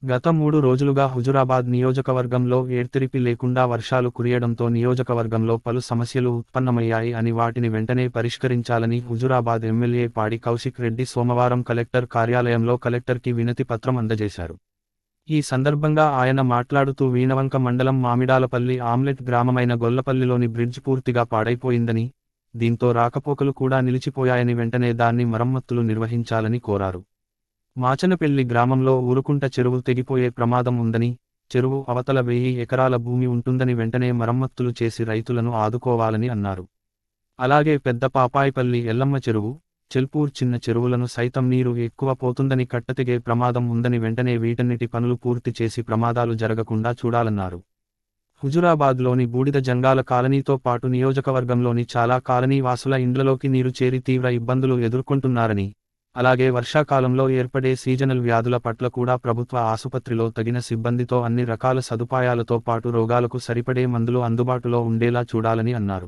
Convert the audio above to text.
గత 3 రోజులుగా హుజురాబాద్ నియోజకవర్గంలో ఎడతెరిపి లేకుండా వర్షాలు కురియడంతో నియోజకవర్గంలో పలు సమస్యలు ఉత్పన్నమయ్యాయి అని వాటిని వెంటనే పరిష్కరించాలని హుజురాబాద్ ఎమ్మెల్యే పాడి కౌశిక్ రెడ్డి సోమవారం కలెక్టర్ కార్యాలయంలో కలెక్టర్కి వినతి పత్రం అందజేశారు. ఈ సందర్భంగా ఆయన మాట్లాడుతూ వీణవంక మండలం మామిడాలపల్లి ఆమ్లెట్ గ్రామమైన గొల్లపల్లిలోని బ్రిడ్జ్ పూర్తిగా పాడైపోయిందని, దీంతో రాకపోకలు కూడా నిలిచిపోయాయని వెంటనే దాన్ని మరమ్మతులు నిర్వహించాలని కోరారు. మాచనపెల్లి గ్రామంలో ఊరుకుంట చెరువు తెగిపోయే ప్రమాదం ఉందని, చెరువు అవతల 1000 ఎకరాల భూమి ఉంటుందని వెంటనే మరమ్మతులు చేసి రైతులను ఆదుకోవాలని అన్నారు. అలాగే పెద్ద పాపాయిపల్లి ఎల్లమ్మ చెరువు, చెల్పూర్ చిన్న చెరువులను సైతం నీరు ఎక్కువ పోతుందని కట్టతెగే ప్రమాదం ఉందని వెంటనే వీటన్నిటి పనులు పూర్తి చేసి ప్రమాదాలు జరగకుండా చూడాలన్నారు. హుజురాబాద్లోని బూడిద జంగాల కాలనీతో పాటు నియోజకవర్గంలోని చాలా కాలనీ వాసుల ఇండ్లలోకి నీరు చేరి తీవ్ర ఇబ్బందులు ఎదుర్కొంటున్నారని, అలాగే వర్షాకాలంలో ఏర్పడే సీజనల్ వ్యాధుల పట్ల కూడా ప్రభుత్వ ఆసుపత్రిలో తగిన సిబ్బందితో అన్ని రకాల సదుపాయాలతో పాటు రోగాలకు సరిపడే మందులు అందుబాటులో ఉండేలా చూడాలని అన్నారు.